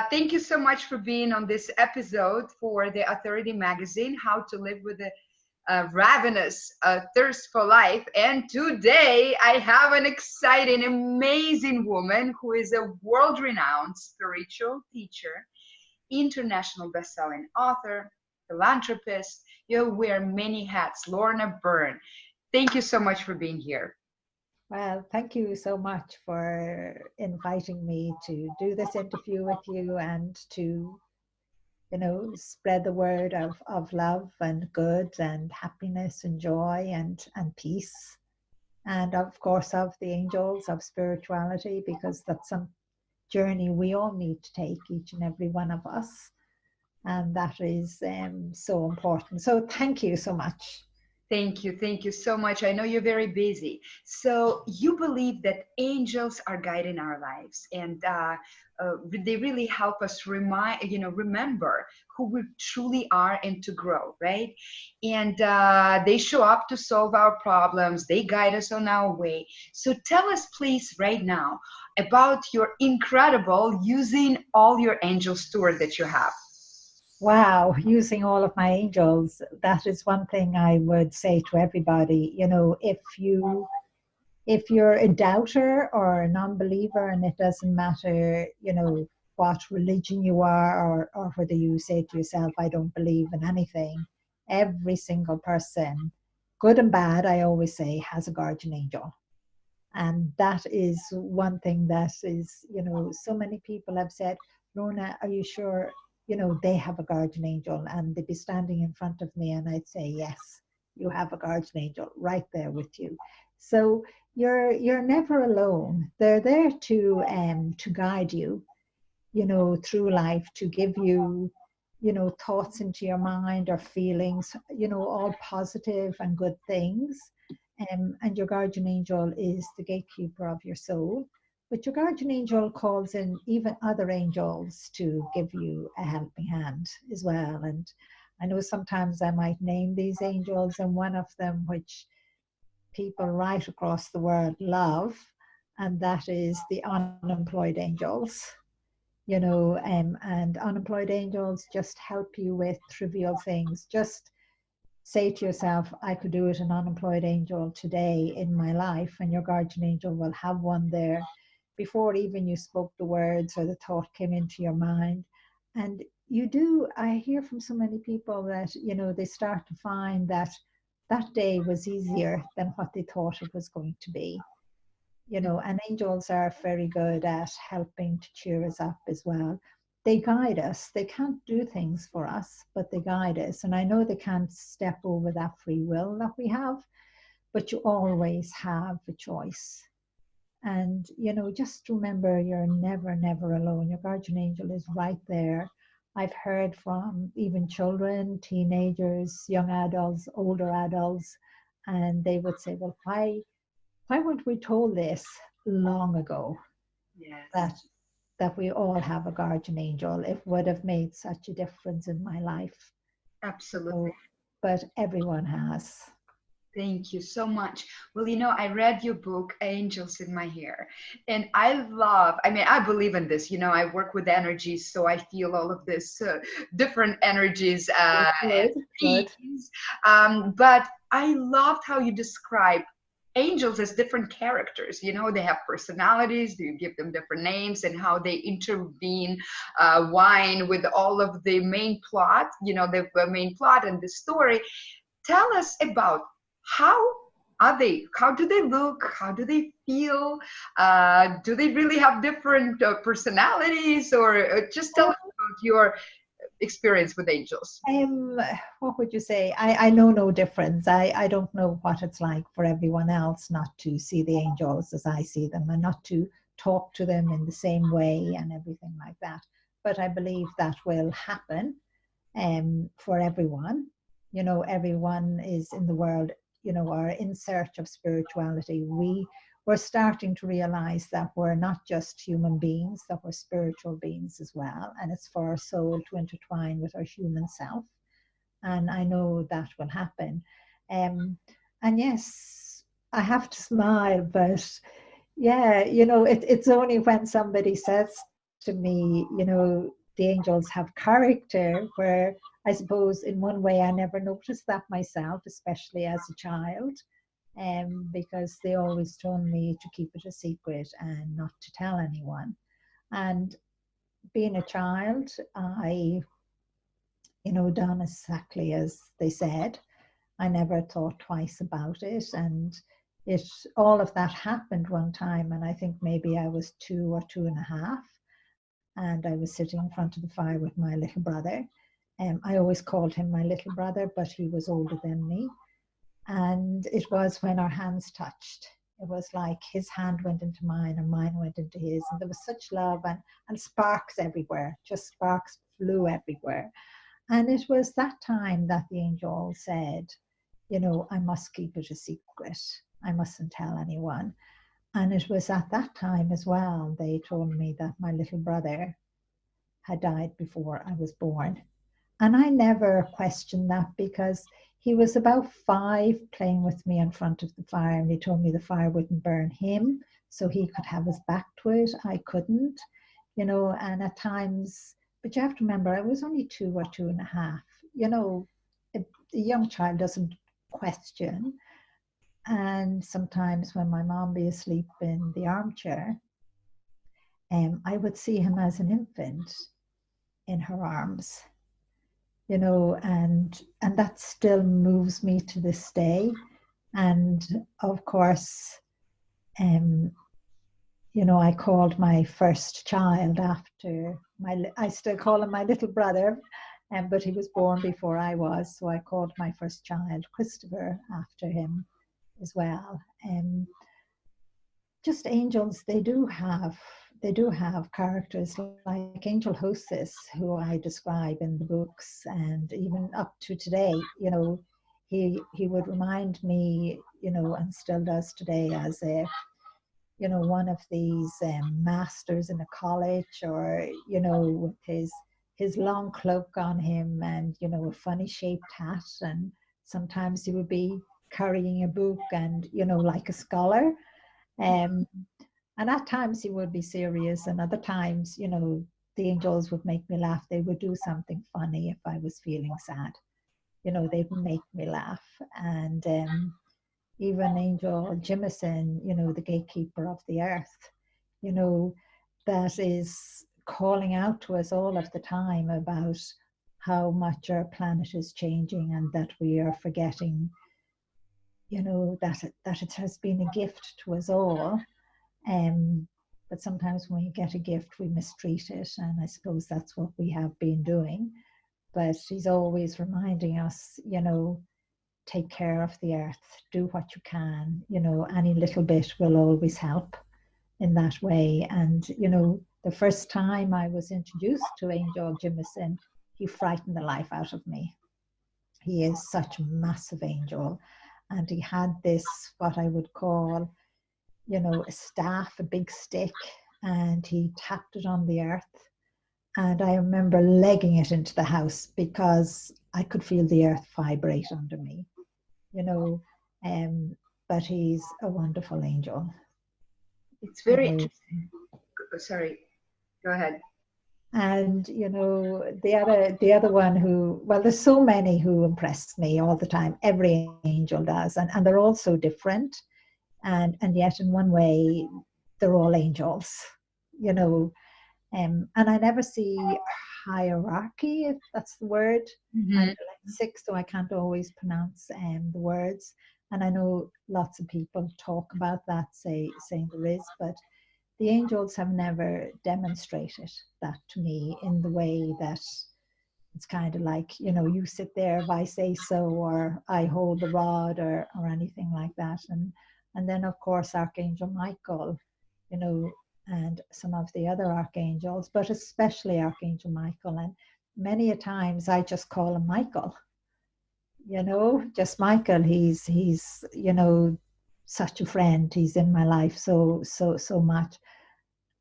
Thank you so much for being on this episode for the Authority Magazine, How to Live with a Ravenous Thirst for Life. And today I have an exciting, amazing woman who is a world-renowned spiritual teacher, international best-selling author, philanthropist. You wear many hats, Lorna Byrne. Thank you so much for being here. Well, thank you so much for inviting me to do this interview with you and to, spread the word of love and good and happiness and joy and peace. And of course, of the angels, of spirituality, because that's some journey we all need to take, each and every one of us. And that is so important. So thank you so much. Thank you. Thank you so much. I know you're very busy. So you believe that angels are guiding our lives, and they really help us remember who we truly are and to grow, right? And they show up to solve our problems. They guide us on our way. So tell us, please, right now about your incredible using all your angel steward that you have. Wow, using all of my angels, that is one thing I would say to everybody. If you're a doubter or a non-believer, and it doesn't matter, what religion you are, or whether you say to yourself, I don't believe in anything, every single person, good and bad, I always say, has a guardian angel. And that is one thing that is, so many people have said, Lorna, are you sure, they have a guardian angel? And they'd be standing in front of me and I'd say, yes, you have a guardian angel right there with you. So you're never alone. They're there to guide you, through life, to give you, thoughts into your mind or feelings, all positive and good things. And your guardian angel is the gatekeeper of your soul. But your guardian angel calls in even other angels to give you a helping hand as well. And I know sometimes I might name these angels, and one of them, which people right across the world love, and that is the unemployed angels. And unemployed angels just help you with trivial things. Just say to yourself, I could do it an unemployed angel today in my life, and your guardian angel will have one there before even you spoke the words or the thought came into your mind. And I hear from so many people that, they start to find that that day was easier than what they thought it was going to be. And angels are very good at helping to cheer us up as well. They guide us. They can't do things for us, but they guide us. And I know they can't step over that free will that we have, but you always have a choice. And, just remember, you're never, never alone. Your guardian angel is right there. I've heard from even children, teenagers, young adults, older adults, and they would say, well, why weren't we told this long ago? Yes. That we all have a guardian angel. It would have made such a difference in my life. Absolutely. But everyone has. Thank you so much. Well, I read your book, Angels in My Hair, and I believe in this. I work with energies, so I feel all of this different energies and Good. themes. But I loved how you describe angels as different characters. They have personalities, you give them different names, and how they intervene, wine with all of the main plot, the main plot and the story. Tell us about how how do they look, how do they feel, do they really have different personalities, or just tell us about your experience with angels. What would you say? I know no difference. I don't know what it's like for everyone else not to see the angels as I see them, and not to talk to them in the same way and everything like that. But I believe that will happen for everyone. Everyone is in the world, are in search of spirituality. We're starting to realize that we're not just human beings, that we're spiritual beings as well. And it's for our soul to intertwine with our human self. And I know that will happen. And yes, I have to smile, but yeah, it's only when somebody says to me, you know, the angels have character, where I suppose in one way I never noticed that myself, especially as a child, because they always told me to keep it a secret and not to tell anyone. And being a child, I, you know, done exactly as they said. I never thought twice about it. And it, all of that happened one time, and I think maybe I was 2 or 2.5, and I was sitting in front of the fire with my little brother. I always called him my little brother, but he was older than me. And it was when our hands touched. It was like his hand went into mine and mine went into his. And there was such love, and sparks everywhere, just sparks flew everywhere. And it was that time that the angel said, you know, I must keep it a secret. I mustn't tell anyone. And it was at that time as well, they told me that my little brother had died before I was born. And I never questioned that, because he was about 5 playing with me in front of the fire, and he told me the fire wouldn't burn him, so he could have his back to it. I couldn't, you know, and at times, but you have to remember, I was only 2 or 2.5. You know, a young child doesn't question. And sometimes when my mom be asleep in the armchair, I would see him as an infant in her arms, you know, and that still moves me to this day. And of course, you know, I called my first child after I still call him my little brother, but he was born before I was, so I called my first child Christopher after him as well. Just angels, they do have characters like Angel Hostess, who I describe in the books, and even up to today, you know, he would remind me, you know, and still does today, as a, you know, one of these masters in a college, or, you know, with his long cloak on him, and, you know, a funny shaped hat, and sometimes he would be carrying a book, and, you know, like a scholar. Um, and at times he would be serious, and other times, you know, the angels would make me laugh. They would do something funny if I was feeling sad. You know, they'd make me laugh. And even Angel Jimison, you know, the gatekeeper of the earth, you know, that is calling out to us all of the time about how much our planet is changing, and that we are forgetting, you know, that it has been a gift to us all. But sometimes when we get a gift, we mistreat it, and I suppose that's what we have been doing. But he's always reminding us, you know, take care of the earth, do what you can, you know, any little bit will always help in that way. And, you know, the first time I was introduced to Angel Jimison, he frightened the life out of me. He is such a massive angel, and he had this, what I would call, you know, a staff, a big stick, and he tapped it on the earth. And I remember legging it into the house because I could feel the earth vibrate under me, you know. But he's a wonderful angel. It's very interesting. Sorry, go ahead. And, you know, the other one who, well, there's so many who impress me all the time. Every angel does, and they're all so different. And yet in one way they're all angels, you know. And I never see hierarchy, if that's the word. Mm-hmm. I'm dyslexic, so I can't always pronounce the words, and I know lots of people talk about that, saying there is, but the angels have never demonstrated that to me in the way that it's kind of like, you know, you sit there if I say so, or I hold the rod, or anything like that. And then of course Archangel Michael, you know, and some of the other archangels, but especially Archangel Michael. And many a times I just call him Michael, you know, just Michael. He's you know, such a friend. He's in my life so much,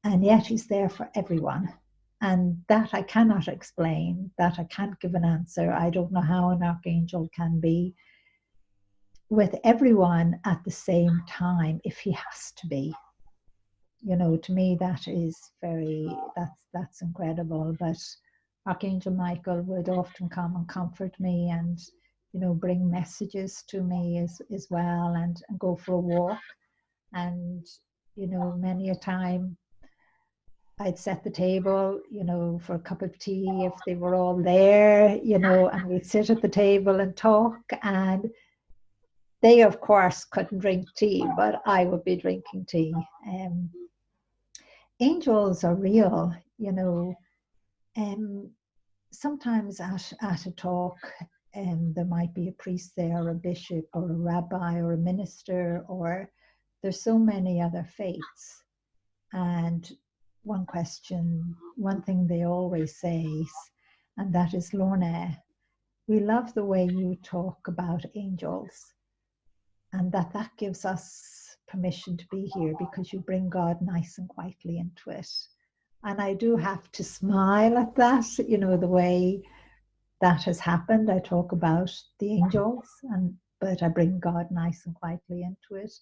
and yet he's there for everyone. And that I cannot explain, that I can't give an answer. I don't know how an archangel can be with everyone at the same time, if he has to be. you know, to me that is that's incredible. But Archangel Michael would often come and comfort me, and you know, bring messages to me as well, and go for a walk. And you know, many a time I'd set the table, you know, for a cup of tea if they were all there, you know, and we'd sit at the table and talk. And they, of course, couldn't drink tea, but I would be drinking tea. Angels are real, you know. Um, Sometimes at a talk, there might be a priest there, or a bishop, or a rabbi, or a minister, or there's so many other faiths. And one thing they always say, and that is, Lorna, we love the way you talk about angels, and that gives us permission to be here because you bring God nice and quietly into it. And I do have to smile at that, you know, the way that has happened. I talk about the angels, but I bring God nice and quietly into it.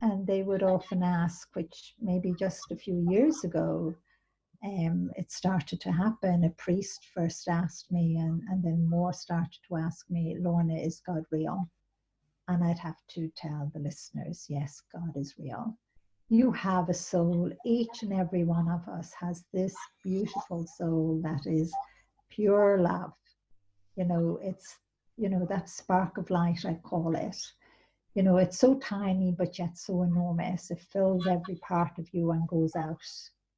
And they would often ask, which maybe just a few years ago, it started to happen. A priest first asked me, and then more started to ask me, Lorna, is God real? And I'd have to tell the listeners, yes, God is real. You have a soul. Each and every one of us has this beautiful soul that is pure love. You know, it's, you know, that spark of light, I call it. You know, it's so tiny, but yet so enormous. It fills every part of you and goes out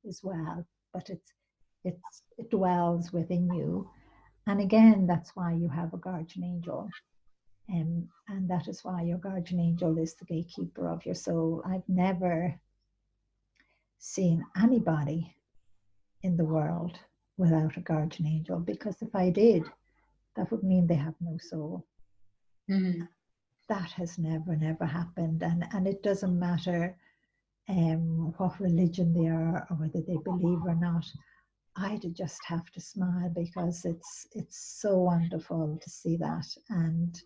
as well. But it dwells within you. And again, that's why you have a guardian angel. And that is why your guardian angel is the gatekeeper of your soul. I've never seen anybody in the world without a guardian angel, because if I did, that would mean they have no soul. Mm-hmm. That has never happened. And it doesn't matter what religion they are or whether they believe or not. I just have to smile because it's so wonderful to see that. And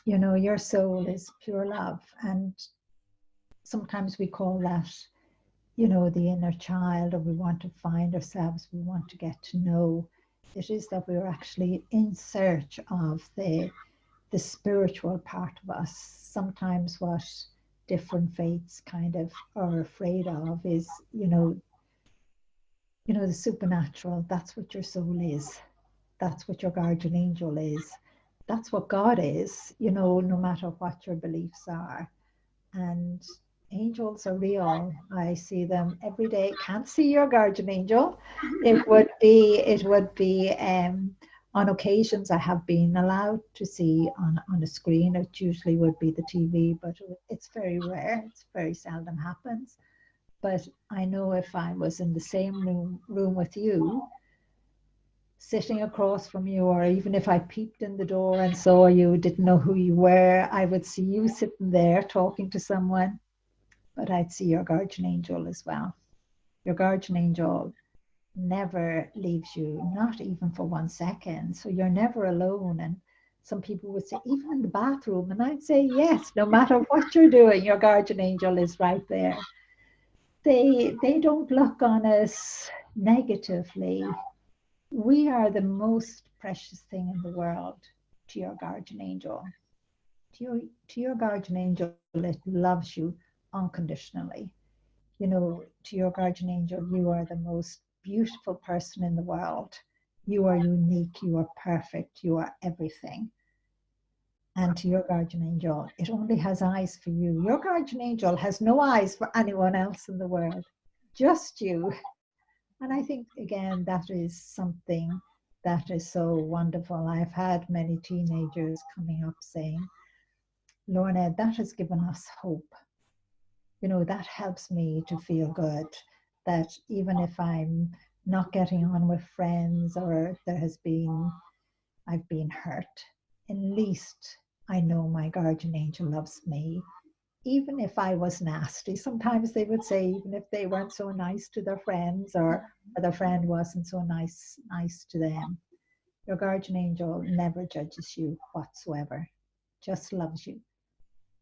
you know, your soul is pure love. And sometimes we call that, you know, the inner child, or we want to find ourselves, we want to get to know. It is that we're actually in search of the spiritual part of us. Sometimes what different faiths kind of are afraid of is, the supernatural. That's what your soul is. That's what your guardian angel is. That's what God is, you know, no matter what your beliefs are. And angels are real. I see them every day. Can't see your guardian angel. It would be on occasions I have been allowed to see on a screen. It usually would be the TV, but it's very rare. It's very seldom happens. But I know if I was in the same room with you, sitting across from you, or even if I peeped in the door and saw you, didn't know who you were, I would see you sitting there talking to someone, but I'd see your guardian angel as well. Your guardian angel never leaves you, not even for 1 second. So you're never alone. And some people would say, even in the bathroom. And I'd say, yes, no matter what you're doing, your guardian angel is right there. They don't look on us negatively. We are the most precious thing in the world to your guardian angel. To your guardian angel, it loves you unconditionally. You know, to your guardian angel, you are the most beautiful person in the world. You are unique, you are perfect, you are everything. And to your guardian angel, it only has eyes for you. Your guardian angel has no eyes for anyone else in the world, just you. And I think, again, that is something that is so wonderful. I've had many teenagers coming up saying, Lorna, that has given us hope. You know, that helps me to feel good, that even if I'm not getting on with friends, or I've been hurt, at least I know my guardian angel loves me. Even if I was nasty, sometimes they would say, even if they weren't so nice to their friends, or their friend wasn't so nice to them, your guardian angel never judges you whatsoever, just loves you.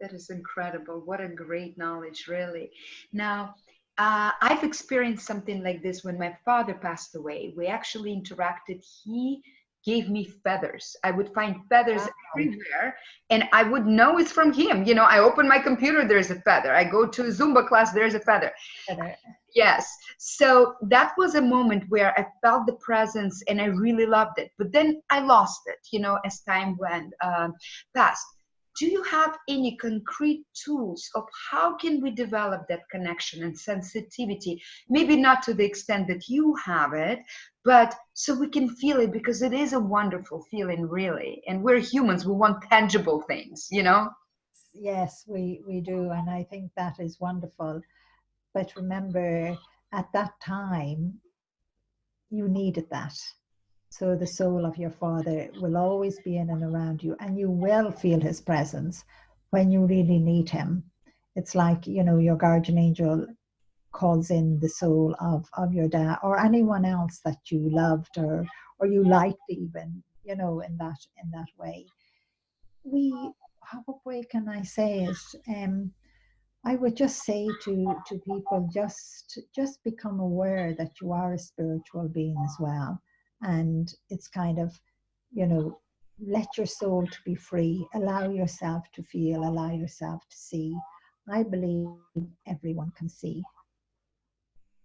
That is incredible. What a great knowledge, really. Now, I've experienced something like this when my father passed away. We actually interacted. He gave me feathers. I would find feathers Wow. everywhere, and I would know it's from him. You know, I open my computer, there's a feather. I go to a Zumba class, there's a feather. Better. Yes. So that was a moment where I felt the presence and I really loved it. But then I lost it, you know, as time went past. Do you have any concrete tools of how can we develop that connection and sensitivity? Maybe not to the extent that you have it, but so we can feel it, because it is a wonderful feeling, really. And we're humans, we want tangible things, you know? Yes, we do. And I think that is wonderful. But remember, at that time, you needed that. So the soul of your father will always be in and around you, and you will feel his presence when you really need him. It's like, you know, your guardian angel calls in the soul of your dad or anyone else that you loved or you liked even, you know, in that way. We, what way can I say it? I would just say to people, just become aware that you are a spiritual being as well, and it's kind of, you know, let your soul to be free, allow yourself to feel, allow yourself to see. I believe everyone can see,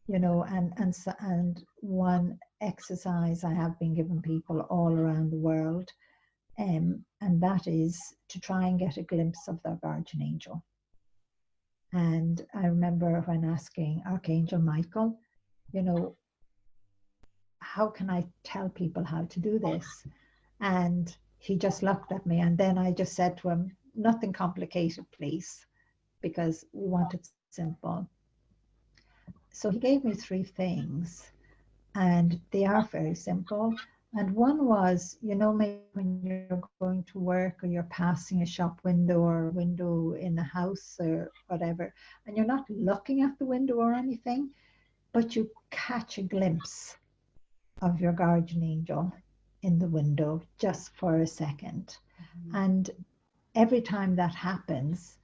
you know, and one exercise I have been giving people all around the world, and that is to try and get a glimpse of their guardian angel. And I remember when asking Archangel Michael, you know, how can I tell people how to do this? And he just looked at me. And then I just said to him, nothing complicated, please, because we want it simple. So he gave me three things, and they are very simple. And one was, you know, maybe when you're going to work or you're passing a shop window or a window in a house or whatever, and you're not looking at the window or anything, but you catch a glimpse of your guardian angel in the window just for a second. And every time that happens,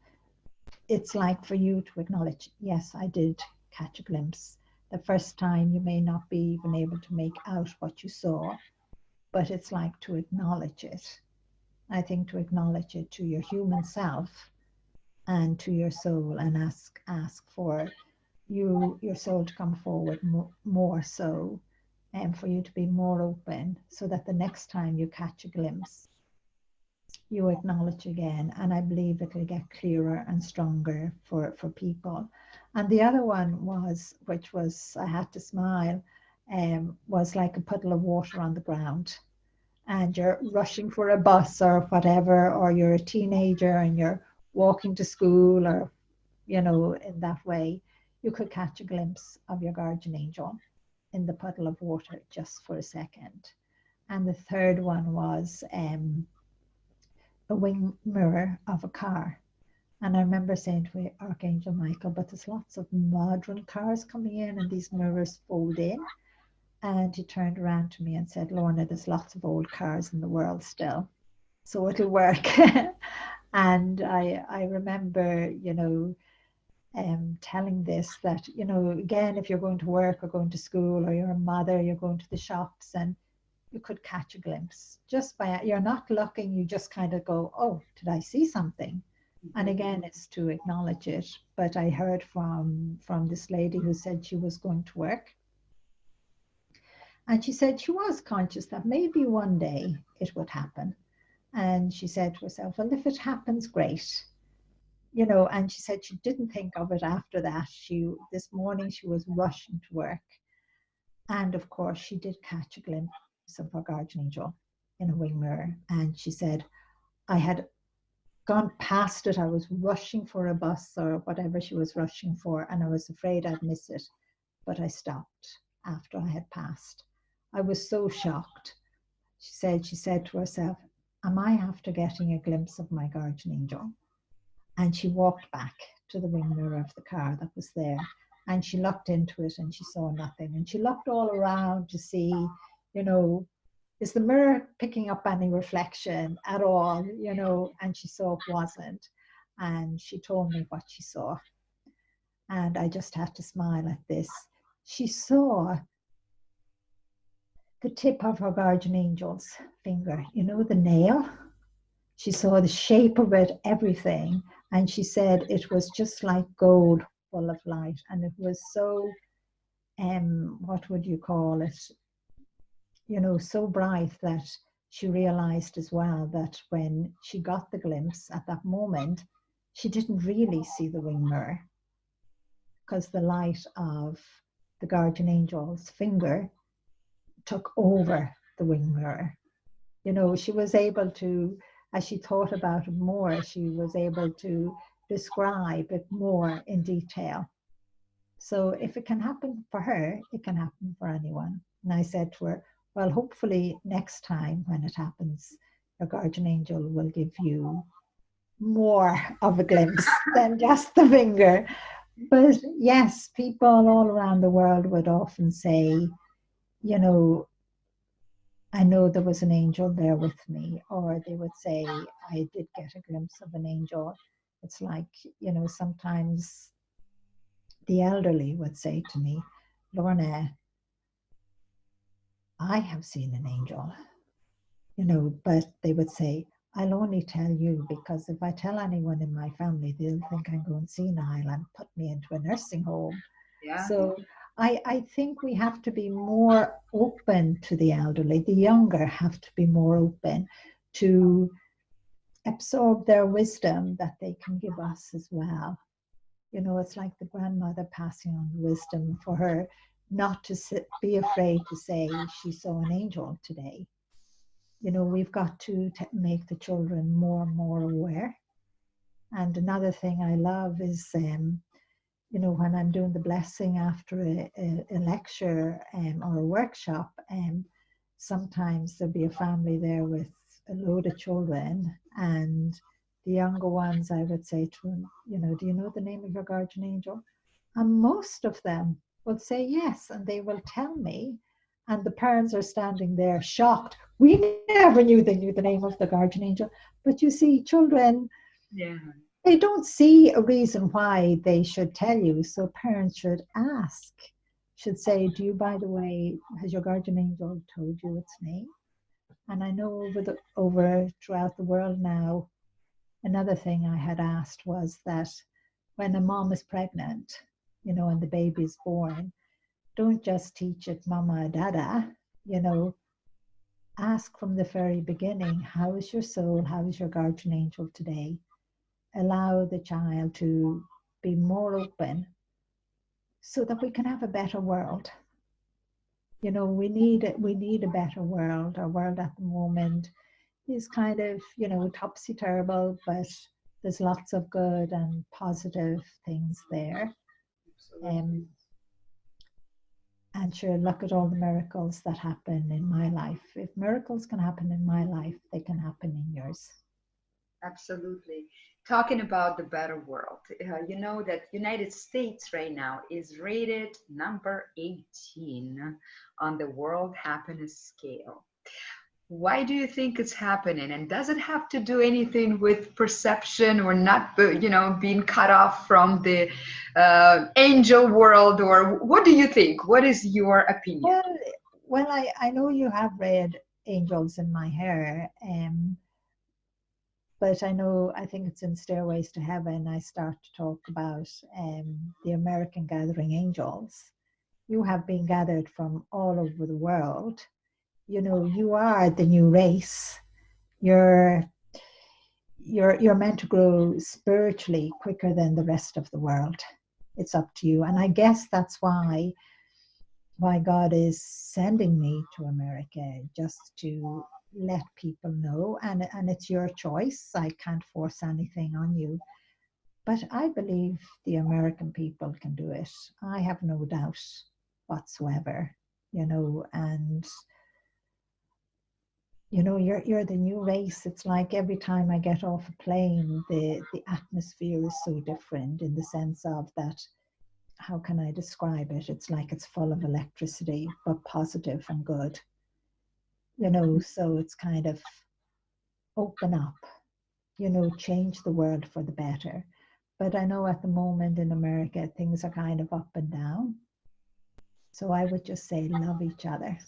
it's like for you to acknowledge, yes, I did catch a glimpse. The first time you may not be even able to make out what you saw, but it's like to acknowledge it. I think to acknowledge it to your human self and to your soul, and ask for your soul to come forward more so, and for you to be more open, so that the next time you catch a glimpse, you acknowledge again, and I believe it'll get clearer and stronger for people. And the other one was, which was, I had to smile, was like a puddle of water on the ground, and you're rushing for a bus or whatever, or you're a teenager and you're walking to school, or, you know, in that way, you could catch a glimpse of your guardian angel in the puddle of water just for a second. And the third one was a wing mirror of a car. And I remember saying to Archangel Michael, but there's lots of modern cars coming in and these mirrors fold in. And he turned around to me and said, Lorna, there's lots of old cars in the world still, so it'll work. And I remember, you know, telling this, that, you know, again, if you're going to work or going to school, or you're a mother, you're going to the shops, and you could catch a glimpse just by, you're not looking, you just kind of go, oh, did I see something? And again, it's to acknowledge it. But I heard from this lady who said she was going to work, and she said she was conscious that maybe one day it would happen. And she said to herself, well, if it happens, great. You know, and she said she didn't think of it after that. This morning she was rushing to work. And of course, she did catch a glimpse of her guardian angel in a wing mirror. And she said, I had gone past it. I was rushing for a bus or whatever she was rushing for, and I was afraid I'd miss it. But I stopped after I had passed. I was so shocked. She said to herself, am I after getting a glimpse of my guardian angel? And she walked back to the wing mirror of the car that was there, and she looked into it and she saw nothing. And she looked all around to see, you know, is the mirror picking up any reflection at all, you know, and she saw it wasn't. and she told me what she saw. And I just had to smile at this. She saw the tip of her guardian angel's finger, you know, the nail. She saw the shape of it, everything. And she said it was just like gold, full of light. And it was so, what would you call it? You know, so bright that she realized as well that when she got the glimpse at that moment, she didn't really see the wing mirror, because the light of the guardian angel's finger took over the wing mirror. You know, she was able to, as she thought about it more, she was able to describe it more in detail. So if it can happen for her, it can happen for anyone. And I said to her, well, hopefully next time when it happens, your guardian angel will give you more of a glimpse than just the finger. But yes, people all around the world would often say, you know, I know there was an angel there with me, or they would say, I did get a glimpse of an angel. It's like, you know, sometimes the elderly would say to me, Lorna, I have seen an angel, you know, but they would say, I'll only tell you because if I tell anyone in my family, they'll think I'm going senile and put me into a nursing home. Yeah. So I think we have to be more open to the elderly. The younger have to be more open to absorb their wisdom that they can give us as well. You know, it's like the grandmother passing on the wisdom for her not to be afraid to say she saw an angel today. You know, we've got to make the children more and more aware. And another thing I love is, you know, when I'm doing the blessing after a lecture or a workshop, sometimes there'll be a family there with a load of children, and the younger ones, I would say to them, you know, do you know the name of your guardian angel? And most of them will say yes, and they will tell me. And the parents are standing there shocked. We never knew they knew the name of the guardian angel. But you see, children, Yeah. they don't see a reason why they should tell you. So parents should ask, should say, do you, by the way, has your guardian angel told you its name? And I know over throughout the world now, another thing I had asked was that when a mom is pregnant, you know, and the baby is born, don't just teach it mama, dada, you know, ask from the very beginning, how is your soul? How is your guardian angel today? Allow the child to be more open so that we can have a better world. You know, we need a better world. Our world at the moment is kind of, you know, topsy-turvy, but there's lots of good and positive things there. Absolutely. And sure, look at all the miracles that happen in my life. If miracles can happen in my life, they can happen in yours. Absolutely. Talking about the better world, you know that United States right now is rated number 18 on the World Happiness Scale. Why do you think it's happening? And does it have to do anything with perception or not, you know, being cut off from the angel world? Or what do you think? What is your opinion? Well, I know you have read Angels in My Hair, but I think it's in Stairways to Heaven, I start to talk about the American gathering angels. You have been gathered from all over the world. You know, you are the new race. You're meant to grow spiritually quicker than the rest of the world. It's up to you. And I guess that's why God is sending me to America, just to let people know, and it's your choice. I can't force anything on you, but I believe the American people can do it. I have no doubt whatsoever, you know. And you know, you're the new race. It's like every time I get off a plane, the atmosphere is so different, in the sense of that, how can I describe it? It's like it's full of electricity, but positive and good. You know, so it's kind of open up, change the world for the better. But I know at the moment in America, things are kind of up and down. So I would just say, love each other.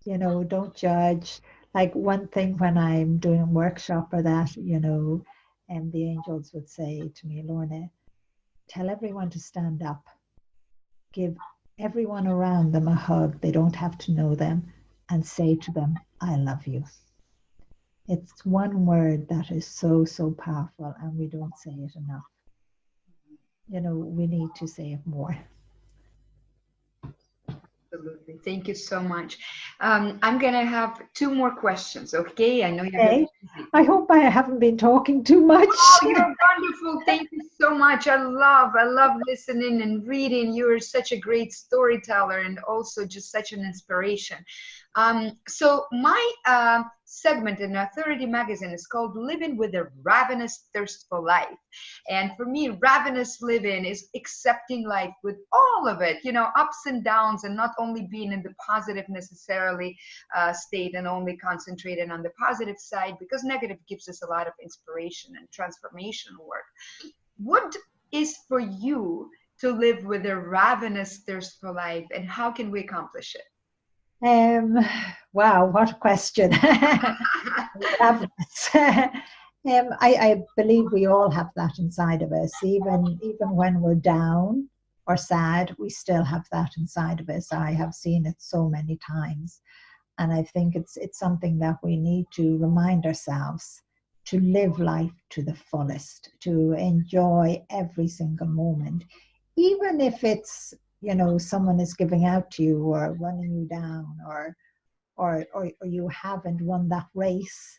Don't judge. Like one thing when I'm doing a workshop or that, and the angels would say to me, Lorna, tell everyone to stand up. Give everyone around them a hug. They don't have to know them. And say to them, I love you. It's one word that is so, so powerful, and we don't say it enough. We need to say it more. Absolutely. Thank you so much. I'm going to have two more questions, okay? I know you're Okay. I hope I haven't been talking too much. Oh, you're wonderful. Thank you so much. I love listening and reading. You're such a great storyteller and also just such an inspiration. So my segment in Authority Magazine is called Living with a Ravenous Thirst for Life. And for me, ravenous living is accepting life with all of it, ups and downs, and not only being in the positive necessarily state and only concentrating on the positive side, because negative gives us a lot of inspiration and transformational work. What is for you to live with a ravenous thirst for life, and how can we accomplish it? Wow, what a question. I believe we all have that inside of us. Even when we're down or sad, we still have that inside of us. I have seen it so many times. And I think it's something that we need to remind ourselves to live life to the fullest, to enjoy every single moment, even if it's someone is giving out to you or running you down, or you haven't won that race,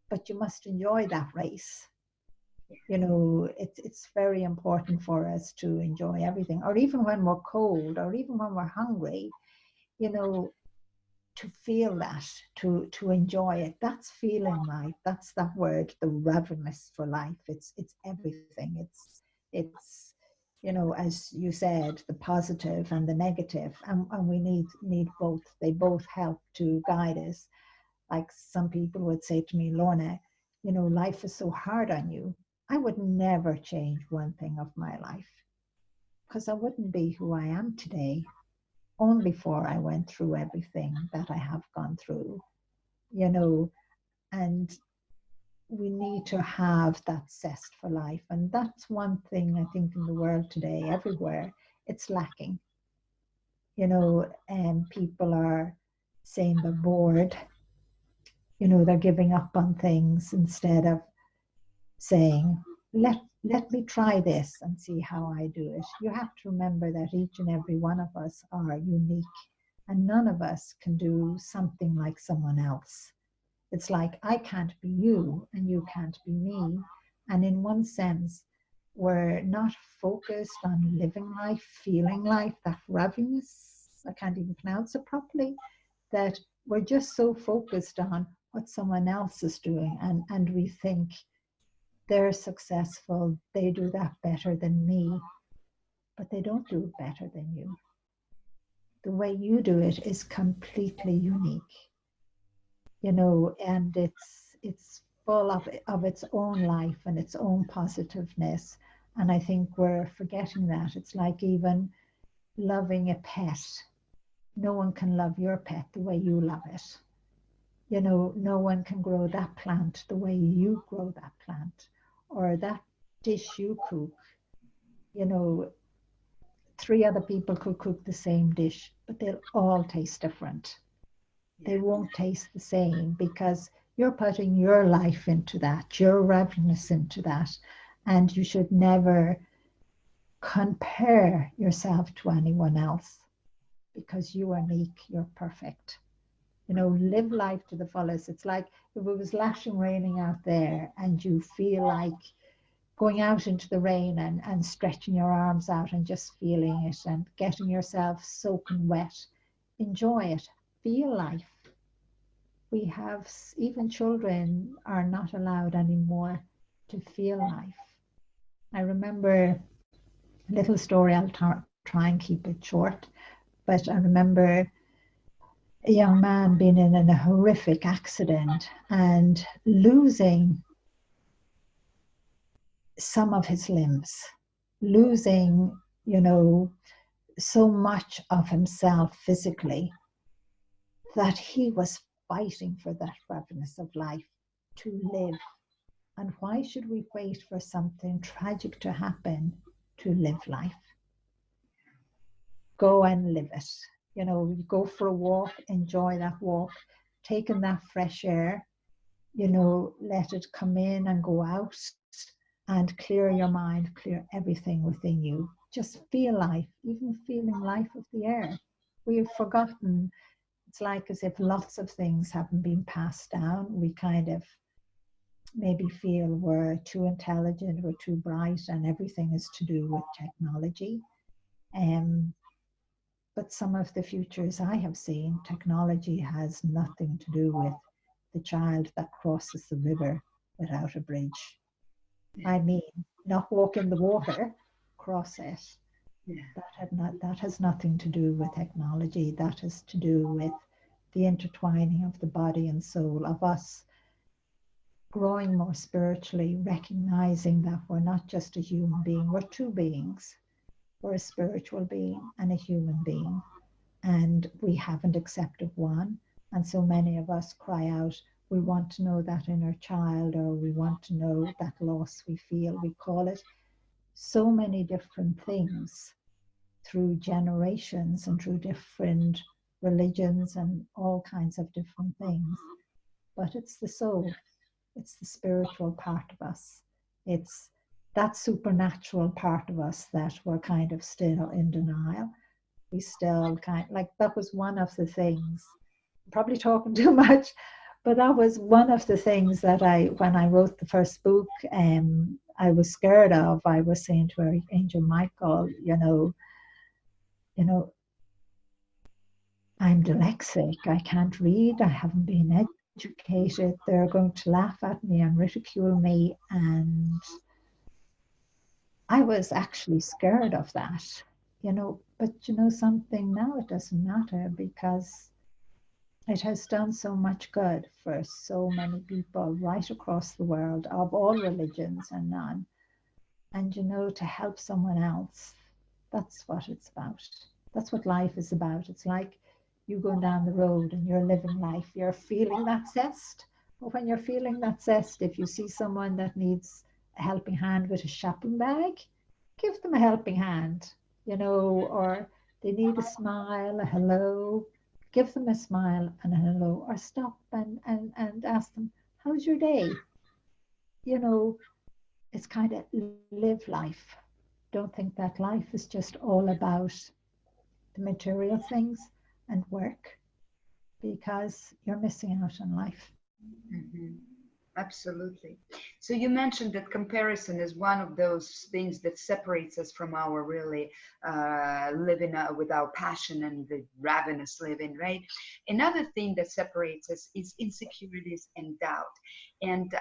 but you must enjoy that race. It's very important for us to enjoy everything, or even when we're cold, or even when we're hungry, to feel that, to enjoy it. That's feeling life. That's that word, the ravenous for life. It's everything. It's as you said, the positive and the negative, and we need both. They both help to guide us. Like some people would say to me, Lorna, life is so hard on you. I would never change one thing of my life, because I wouldn't be who I am today only before I went through everything that I have gone through, and we need to have that zest for life. And that's one thing I think in the world today, everywhere, it's lacking. And people are saying they're bored, they're giving up on things instead of saying, let me try this and see how I do it. You have to remember that each and every one of us are unique, and none of us can do something like someone else. It's like I can't be you and you can't be me. And in one sense, we're not focused on living life, feeling life, that ravenous, I can't even pronounce it properly, that we're just so focused on what someone else is doing, and we think they're successful, they do that better than me, but they don't do it better than you. The way you do it is completely unique, and it's full of its own life and its own positiveness. And I think we're forgetting that. It's like even loving a pet. No one can love your pet the way you love it. No one can grow that plant the way you grow that plant, or that dish you cook. 3 other people could cook the same dish, but they'll all taste different. They won't taste the same because you're putting your life into that, your ravenous into that, and you should never compare yourself to anyone else, because you are unique, you're perfect. Live life to the fullest. It's like if it was lashing raining out there and you feel like going out into the rain and stretching your arms out and just feeling it and getting yourself soaking wet. Enjoy it. Feel life. We have, even children are not allowed anymore to feel life. I remember a little story, I'll try and keep it short, but I remember a young man being in a horrific accident and losing some of his limbs, losing, you know, so much of himself physically, that he was fighting for that ravenous of life to live. And why should we wait for something tragic to happen to live life? Go and live it. You know, you go for a walk, enjoy that walk, take in that fresh air, you know, let it come in and go out, and clear your mind, clear everything within you. Just feel life, even feeling life of the air. We have forgotten. It's like as if lots of things haven't been passed down. We kind of maybe feel we're too intelligent, we're too bright, and everything is to do with technology. But some of the futures I have seen, technology has nothing to do with the child that crosses the river without a bridge. I mean, not walk in the water, cross it. Yeah. That has nothing to do with technology. That has to do with the intertwining of the body and soul, of us growing more spiritually, recognizing that we're not just a human being, we're two beings. We're a spiritual being and a human being, and we haven't accepted one. And so many of us cry out, we want to know that inner child, or we want to know that loss we feel. We call it so many different things through generations and through different religions and all kinds of different things. But it's the soul, it's the spiritual part of us. It's that supernatural part of us that we're kind of still in denial. We still kind of, like, that was one of the things, I'm probably talking too much, but that was one of the things that when I wrote the first book, I was scared of. I was saying to Archangel Michael, you know, I'm dyslexic, I can't read, I haven't been educated, they're going to laugh at me and ridicule me. And I was actually scared of that, you know, but you know something, now it doesn't matter, because it has done so much good for so many people right across the world, of all religions and none. And you know, to help someone else, that's what it's about. That's what life is about. It's like you going down the road and you're living life, you're feeling that zest. But when you're feeling that zest, if you see someone that needs a helping hand with a shopping bag, give them a helping hand, you know, or they need a smile, a hello, give them a smile and a hello, or stop and ask them, how's your day? You know, it's kind of live life. Don't think that life is just all about the material things and work, because you're missing out on life. Mm-hmm. Absolutely. So you mentioned that comparison is one of those things that separates us from our really living with our passion and the ravenous living, right? Another thing that separates us is insecurities and doubt. And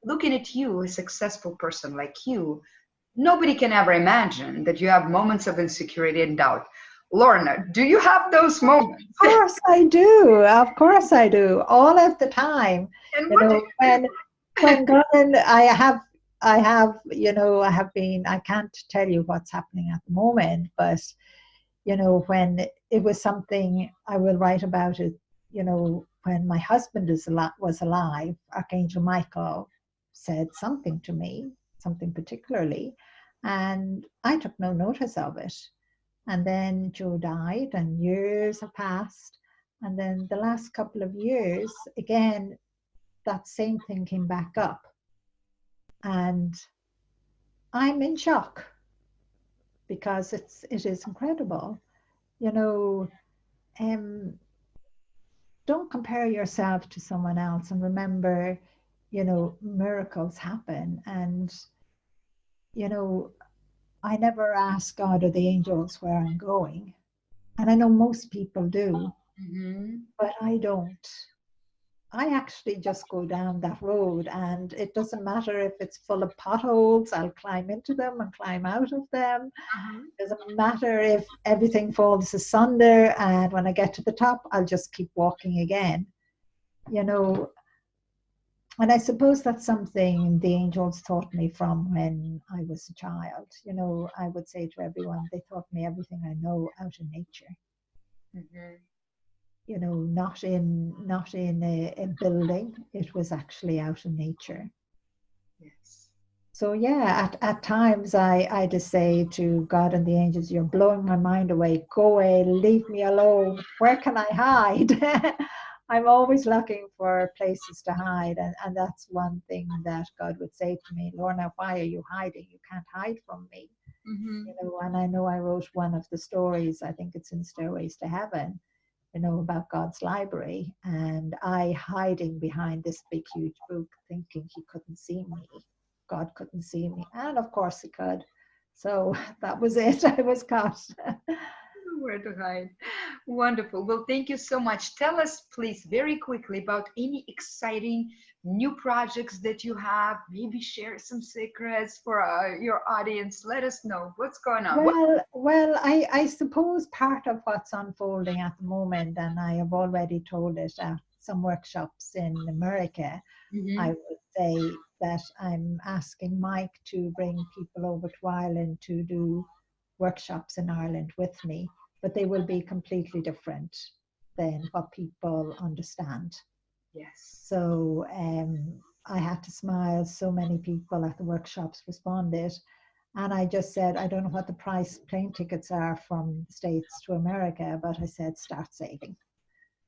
looking at you, a successful person like you, nobody can ever imagine that you have moments of insecurity and doubt. Lorna, do you have those moments? Of course I do. Of course I do. All of the time. And You what do know, when going, you know, I have been, I can't tell you what's happening at the moment, but, you know, when it was something, I will write about it, you know, when my husband was alive, Archangel Michael said something to me, something particularly, and I took no notice of it. And then Joe died, and years have passed. And then the last couple of years, again, that same thing came back up. And I'm in shock, because it is incredible. You know, don't compare yourself to someone else, and remember, you know, miracles happen. And, you know, I never ask God or the angels where I'm going. And I know most people do, Mhm. but I don't. I actually just go down that road, and it doesn't matter if it's full of potholes, I'll climb into them and climb out of them. It doesn't matter if everything falls asunder, and when I get to the top, I'll just keep walking again. You know, And I suppose that's something the angels taught me from when I was a child. You know, I would say to everyone, they taught me everything I know out in nature. Hmm. You know, not in a building. It was actually out in nature. Yes. So yeah, at times I just say to God and the angels, you're blowing my mind away. Go away, leave me alone. Where can I hide? I'm always looking for places to hide. And that's one thing that God would say to me, Lorna, why are you hiding? You can't hide from me. You Hmm. know, and I know I wrote one of the stories, I think it's in Stairways to Heaven, you know, about God's library, and I hiding behind this big, huge book, thinking he couldn't see me. God couldn't see me. And of course he could. So that was it. I was caught. Where to hide. Wonderful. Well, thank you so much. Tell us, please, very quickly about any exciting new projects that you have. Maybe share some secrets for your audience. Let us know what's going on. What? Well, I suppose part of what's unfolding at the moment, and I have already told it at some workshops in America, I Hmm. would say that I'm asking Mike to bring people over to Ireland to do workshops in Ireland with me, but they will be completely different than what people understand. Yes. So I had to smile. So many people at the workshops responded. And I just said, I don't know what the price plane tickets are from the States to America, but I said, start saving.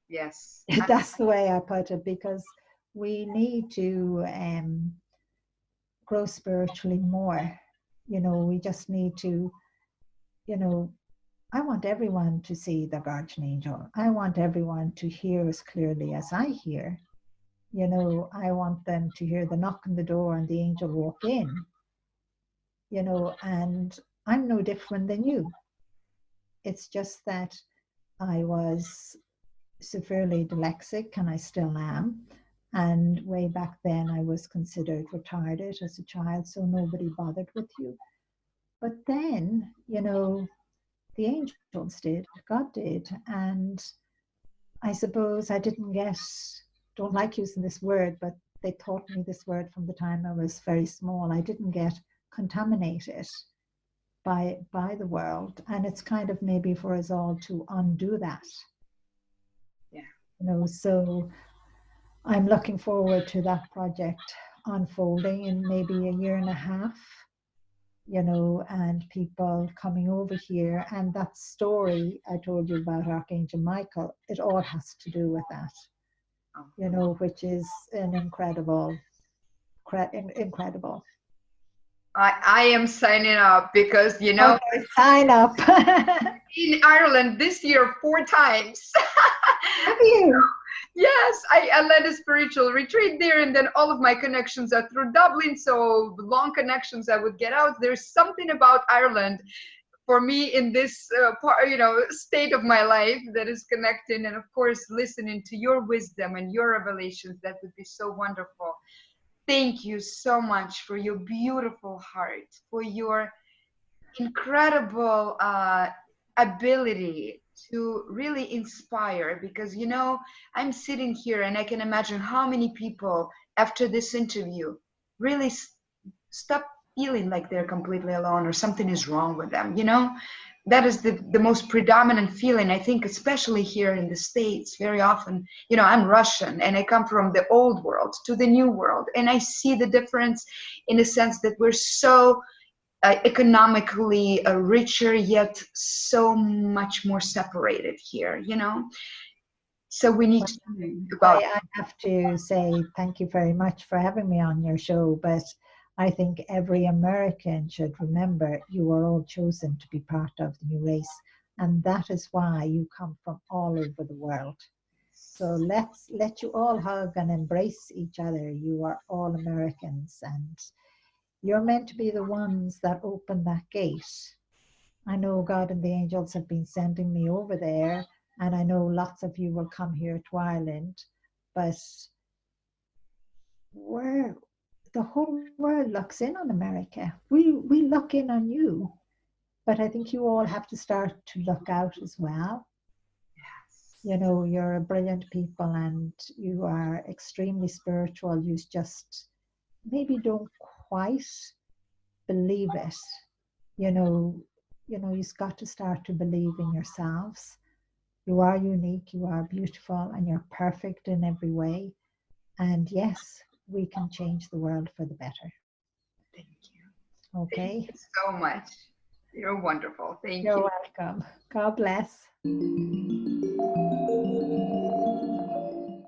Yes. That's the way I put it, because we need to grow spiritually more. You know, we just need to, you know, I want everyone to see the guardian angel. I want everyone to hear as clearly as I hear. You know, I want them to hear the knock on the door and the angel walk in, you know, and I'm no different than you. It's just that I was severely dyslexic, and I still am. And way back then, I was considered retarded as a child, so nobody bothered with you. But then, you know, the angels did, God did. And I suppose I didn't get, don't like using this word, but they taught me this word from the time I was very small. I didn't get contaminated by the world. And it's kind of maybe for us all to undo that. Yeah. You know, so I'm looking forward to that project unfolding in maybe a year and a half, you know, and people coming over here. And that story I told you about Archangel Michael, it all has to do with that, you Oh. know, which is an incredible. I am signing up because, Okay, sign up. Have in Ireland this year 4 times. you? Yes, I led a spiritual retreat there, and then all of my connections are through Dublin. So long connections I would get out. There's something about Ireland for me in this part, state of my life that is connecting, and of course, listening to your wisdom and your revelations. That would be so wonderful. Thank you so much for your beautiful heart, for your incredible ability to really inspire, because I'm sitting here and I can imagine how many people after this interview really stop feeling like they're completely alone or something is wrong with them. That is the most predominant feeling, I think, especially here in the States. Very often, I'm Russian and I come from the old world to the new world, and I see the difference in a sense that we're so economically richer, yet so much more separated here. So we need Well, to think about. I have to say thank you very much for having me on your show, but I think every American should remember you are all chosen to be part of the new race, and that is why you come from all over the world. So let you all hug and embrace each other. You are all Americans, and you're meant to be the ones that open that gate. I know God and the angels have been sending me over there, and I know lots of you will come here to Ireland, but we're, the whole world looks in on America. We look in on you, but I think you all have to start to look out as well. you know, you're a brilliant people and you are extremely spiritual. You just maybe don't quite believe it. You know, you've got to start to believe in yourselves. You are unique, you are beautiful, and you're perfect in every way. And yes, we can change the world for the better. Thank you. Thank Okay? you so much. You're wonderful. Thank You're you. welcome. God bless.